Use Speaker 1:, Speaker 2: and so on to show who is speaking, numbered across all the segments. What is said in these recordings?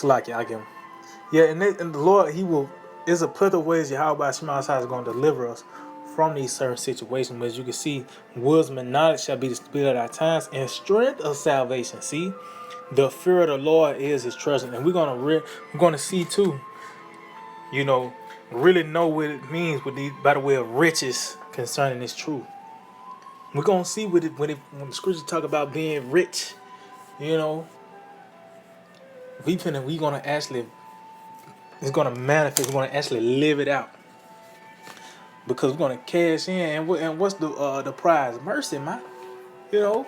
Speaker 1: Slack I give him. Yeah, and the Lord, He will. There's a plethora of ways Yahweh Shema is going to deliver us from these certain situations. But as you can see, wisdom and knowledge shall be the spirit of our times, and strength of salvation. See, the fear of the Lord is His treasure, and we're gonna see too. You know, really know what it means with these by the way of riches concerning this truth. We're gonna see what it when the scriptures talk about being rich. You know, we gonna actually it's gonna manifest. We're gonna actually live it out because we're gonna cash in. And what's the prize? Mercy, man. You know,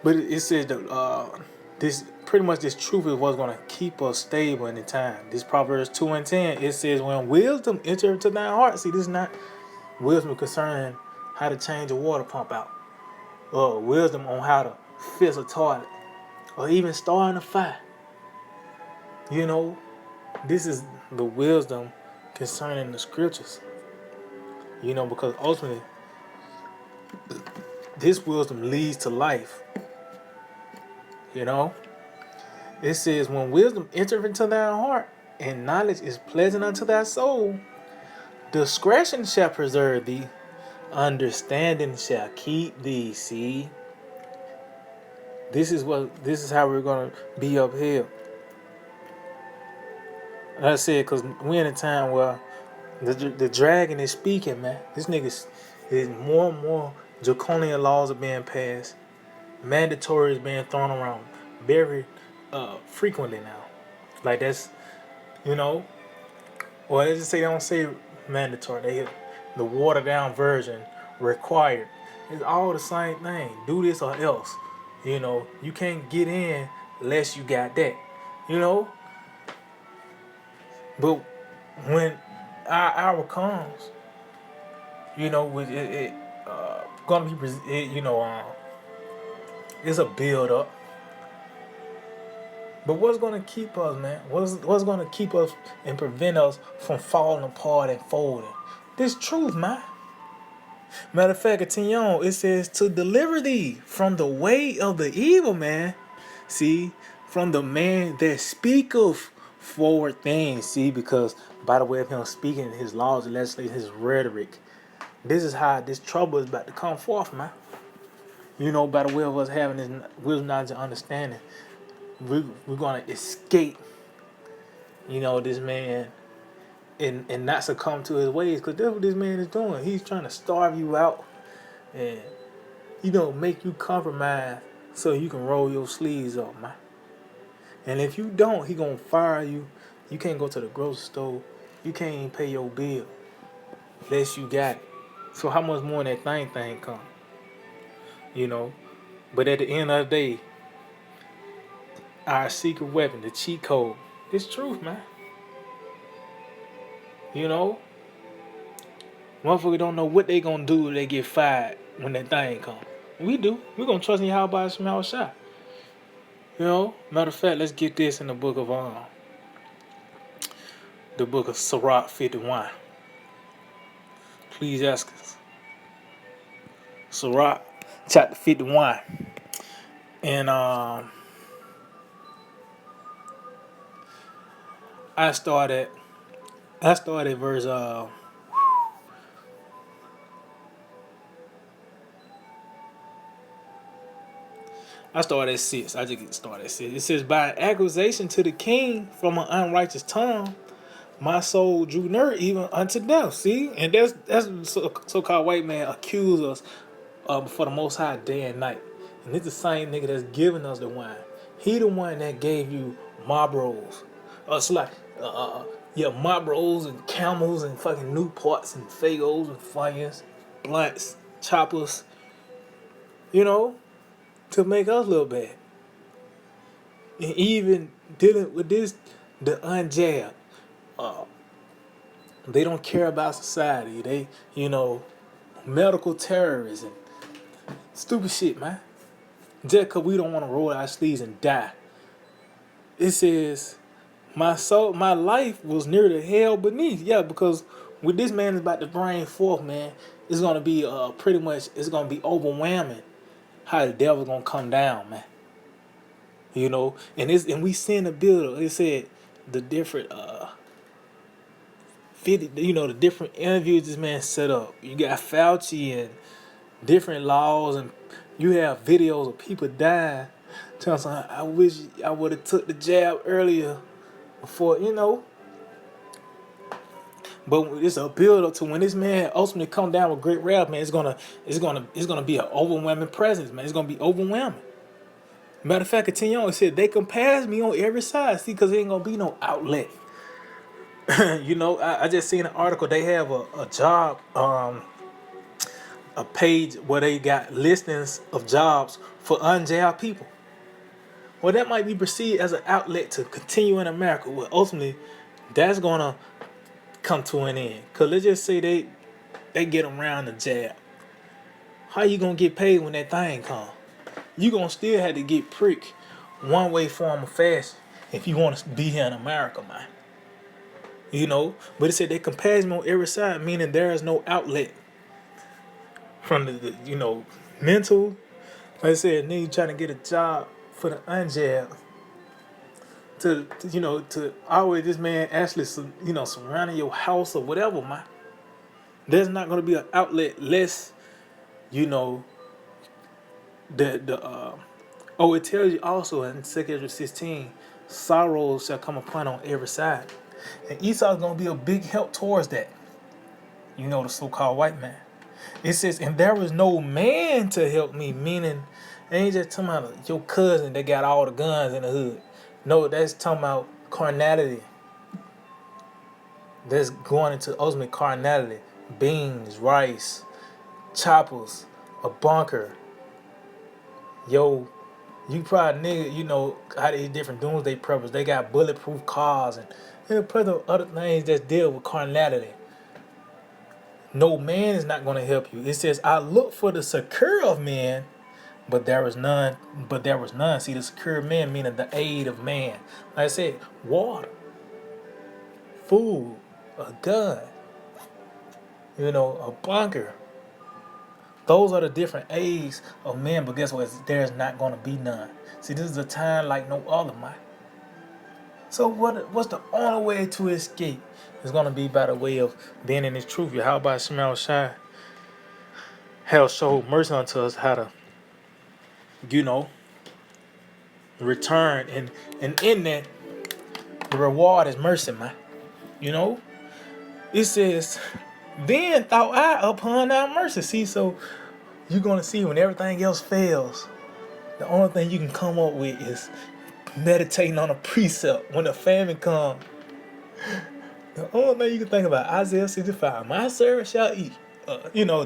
Speaker 1: but it says that this pretty much this truth is what's gonna keep us stable in the time. This Proverbs 2:10 it says when wisdom enter into thy heart. See, this is not wisdom concerning how to change a water pump out, or wisdom on how to fix a toilet, or even starting a fire. You know, this is the wisdom concerning the scriptures. You know, because ultimately, this wisdom leads to life. You know, it says, when wisdom entereth into thy heart, and knowledge is pleasant unto thy soul, discretion shall preserve thee, understanding shall keep thee. See, this is how we're gonna be upheld. Like I said, because we're in a time where the dragon is speaking, man. This nigga is more and more draconian laws are being passed. Mandatory is being thrown around very frequently now. Like that's, you know, or they just say they don't say mandatory. They hit the watered down version required. It's all the same thing. Do this or else. You know, you can't get in unless you got that. You know, but when our hour comes, you know, it gonna be, it's a build up. But what's gonna keep us, man? What's gonna keep us and prevent us from falling apart and folding? This truth, man. Matter of fact, continue on. It says to deliver thee from the way of the evil man. See, from the man that speaketh forward things. See, because by the way of him speaking his laws, legislation, his rhetoric, this is how this trouble is about to come forth, man. You know, by the way of us having this wisdom, knowledge, and understanding, we're gonna escape. You know, this man and not succumb to his ways, because that's what this man is doing. He's trying to starve you out and make you compromise so you can roll your sleeves up, man. And if you don't, he gonna fire you. You can't go to the grocery store. You can't even pay your bill unless you got it. So how much more that thing come? You know. But at the end of the day, our secret weapon, the cheat code, it's truth, man. You know, motherfucker don't know what they gonna do if they get fired when that thing come. We do. We gonna trust in how about smell shot. You know, matter of fact, let's get this in the book of Sirach 51. Please ask us. Sirach chapter 51. And I started verse I started at 6. I just get started at 6. It says, by accusation to the king from an unrighteous tongue, my soul drew near even unto death. See? And that's so-called white man accuse us before the Most High day and night. And it's the same nigga that's giving us the wine. He the one that gave you Marlboros. It's like, Marlboros and Camels and fucking Newports and Fagos and Fires, blunts, choppers, you know, to make us look bad. And even dealing with this, the unjabbed, they don't care about society. They, medical terrorism, stupid shit, man. Just because we don't want to roll our sleeves and die. It says, my life was near the hell beneath. Yeah, because what this man is about to bring forth, man, it's going to be it's going to be overwhelming how the devil's going to come down, man. You know, and we seen the bill. It said the different 50, the different interviews this man set up. You got Fauci and different laws, and you have videos of people dying. Telling some, I wish I would have took the jab earlier before. But it's a build up to when this man ultimately come down with great wrath, man. It's gonna be an overwhelming presence, man. It's gonna be overwhelming. Matter of fact, continue on. It said they compares me on every side. See, because there ain't gonna be no outlet. I just seen an article. They have a job, a page where they got listings of jobs for unjabbed people. Well, that might be perceived as an outlet to continue in America. Well, ultimately, that's gonna come to an end. Cause let's just say they get around the jab. How you gonna get paid when that thing come? You gonna still have to get pricked one way, form, or fashion if you want to be here in America, man. But it said they compare me on every side, meaning there is no outlet from the mental. Like I said, nigga trying to get a job for the unjab. To always this man actually surrounding your house or whatever, man. There's not gonna be an outlet less, it tells you also in 2 Esdras 16, sorrows shall come upon on every side. And Esau is gonna be a big help towards that. The so-called white man. It says, and there was no man to help me, meaning they ain't just talking about your cousin that got all the guns in the hood. No, that's talking about carnality. That's going into ultimate carnality. Beans, rice, choppers, a bunker. Yo, you probably nigga, how these different doomsday preppers, they got bulletproof cars and other things that deal with carnality. No man is not going to help you. It says, I look for the succor of men, but there was none. See, the succor of men meaning the aid of man. Like I said, water, food, a gun, a bunker. Those are the different aids of men, but guess what? There's not going to be none. See, this is a time like no other, man. So what's the only way to escape? It's going to be by the way of being in this truth. How about Shemel Shai? Hell showed mercy unto us how to, return. And in that, the reward is mercy, man. It says, then thought I upon thy mercy. See, so you're going to see when everything else fails, the only thing you can come up with is meditating on a precept. When the famine comes, the only thing you can think about, Isaiah 65, my servant shall eat.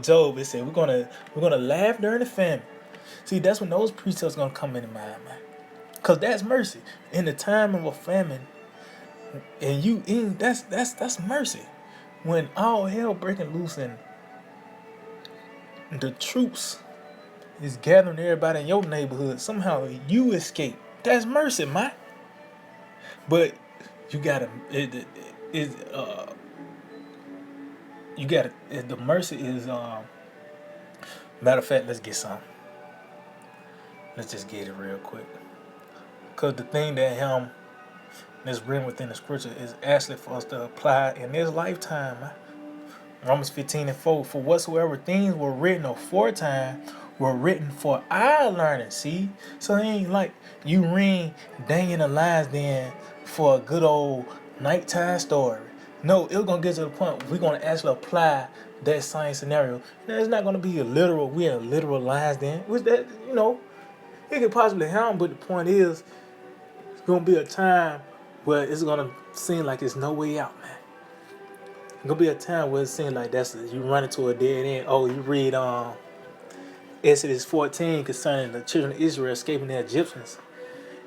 Speaker 1: Job, it said we're gonna laugh during the famine. See, that's when those precepts gonna come into mind, man. Cause that's mercy. In the time of a famine, and that's mercy. When all hell breaking loose and the troops is gathering everybody in your neighborhood, somehow you escape. That's mercy, man. But you gotta the mercy is matter of fact, let's get some. Let's just get it real quick. Cause the thing that's written within the scripture is actually for us to apply in this lifetime, man. Romans 15:4, for whatsoever things were written aforetime were written for our learning. See? So it ain't like you read Daniel in the Lion's Den for a good old nighttime story. No, it's gonna get to the point we're gonna actually apply that same scenario. Now, it's not gonna be we're in a literal Lion's Den, which that, it could possibly happen, but the point is it's gonna be a time where it's gonna seem like there's no way out, man. It's gonna be a time where it seems like you run into a dead end. Oh, you read Exodus 14 concerning the children of Israel escaping the Egyptians.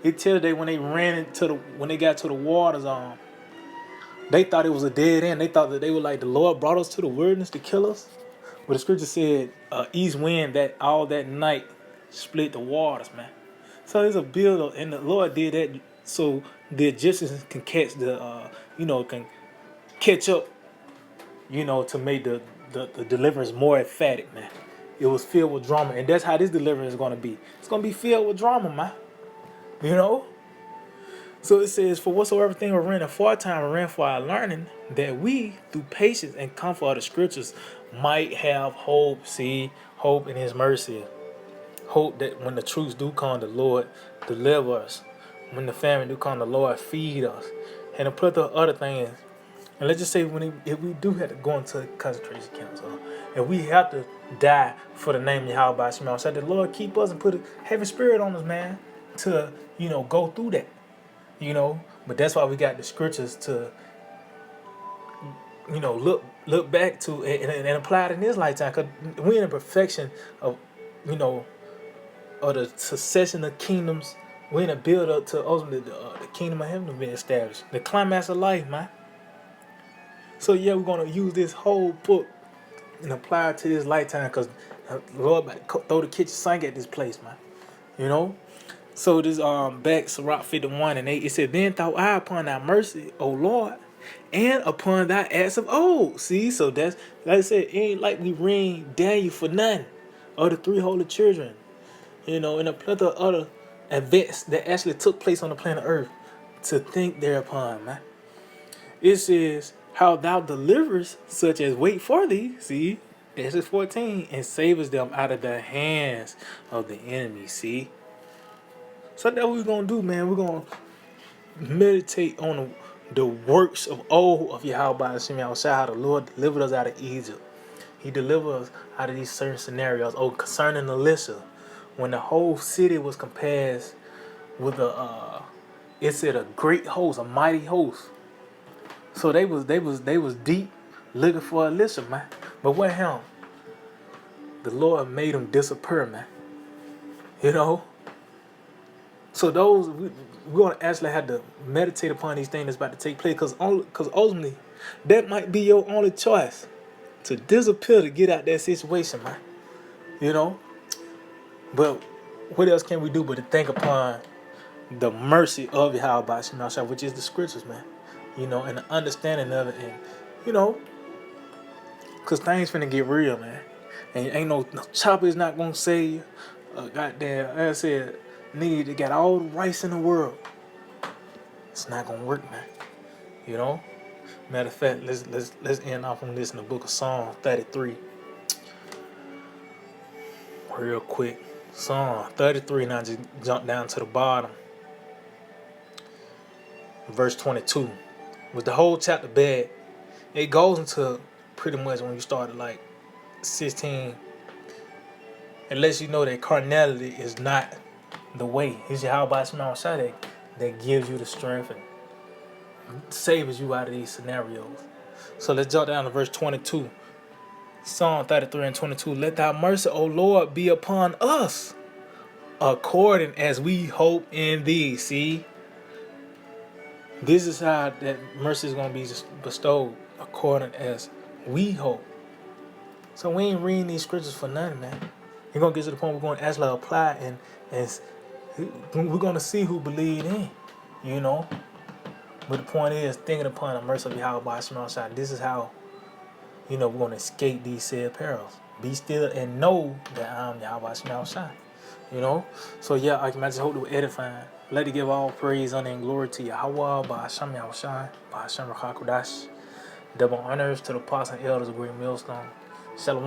Speaker 1: It tells they when they got to the waters, they thought it was a dead end. They thought that they were like the Lord brought us to the wilderness to kill us. But the scripture said east wind that all that night split the waters, man. So there's a build, and the Lord did that so the Egyptians can catch can catch up, to make the deliverance more emphatic, man. It was filled with drama, and that's how this deliverance is going to be. It's going to be filled with drama, man. You know? So it says, for whatsoever thing we ran aforetime, we ran for our learning, that we, through patience and comfort of the scriptures, might have hope. See, hope in his mercy. Hope that when the truths do come, the Lord deliver us. When the famine do come, the Lord feed us. And a plethora of other things. And let's just say if we do have to go into concentration camps, and we have to die for the name of Yahweh Shema, said the Lord keep us and put a heavy spirit on us, man, to go through that. But that's why we got the scriptures to look back to and apply it in this lifetime, because we in the perfection of you know of the succession of kingdoms. We're in a build up to ultimately the kingdom of heaven being established, the climax of life, man. So yeah, we're gonna use this whole book and apply it to this lifetime, because Lord about to throw the kitchen sink at this place, man. You know. So this back Sirach 51:8, it said, "Then thought I upon thy mercy, O Lord, and upon thy acts of old." See, so that's like I said, it ain't like we ring Daniel for nothing, or the three holy children, and a plethora of other events that actually took place on the planet Earth to think thereupon, man. It says, "How thou deliverest such as wait for thee." See, Exodus 14, "and savest them out of the hands of the enemy." See. So that's what we're gonna do, man. We're gonna meditate on the works of old of Yahweh Hashem Yahushua, how the Lord delivered us out of Egypt. He delivered us out of these certain scenarios. Oh, concerning Elisha, when the whole city was compared with it said a great host, a mighty host. So they was deep looking for Elisha, man. But what happened? The Lord made him disappear, man. You know. So we're going to actually have to meditate upon these things that's about to take place, because ultimately that might be your only choice, to disappear to get out that situation, man. You know. But what else can we do but to think upon the mercy of Yahweh Shema, which is the scriptures, man. And the understanding of it, and because things finna get real, man. And ain't no chopper is not gonna save you. Goddamn, like I said, nigga, they got all the rice in the world. It's not gonna work, man. Matter of fact, let's end off on this in the book of Psalm 33, real quick. Psalm 33, now just jump down to the bottom, verse 22. With the whole chapter bad, it goes into pretty much when you start at like 16. It lets you know that carnality is not the way. It's Yahweh Shema that gives you the strength and saves you out of these scenarios. So let's jump down to verse 22. Psalm 33 and 22. "Let thy mercy, O Lord, be upon us, according as we hope in thee." See? This is how that mercy is going to be bestowed, according as we hope. So we ain't reading these scriptures for nothing, man. You're going to get to the point we're going to actually apply, and we're going to see who believed in, But the point is, thinking upon the mercy of Yahweh Shema, this is how, we're going to escape these said perils. Be still and know that I'm Yahweh Shema, So yeah, I just hope to edifying. Let it give all praise, honor, and glory to Yahweh, Ba'ashem Yahushai, Ba'ashem Rachakodash. Double honors to the apostles and elders of Great Millstone. Shalom.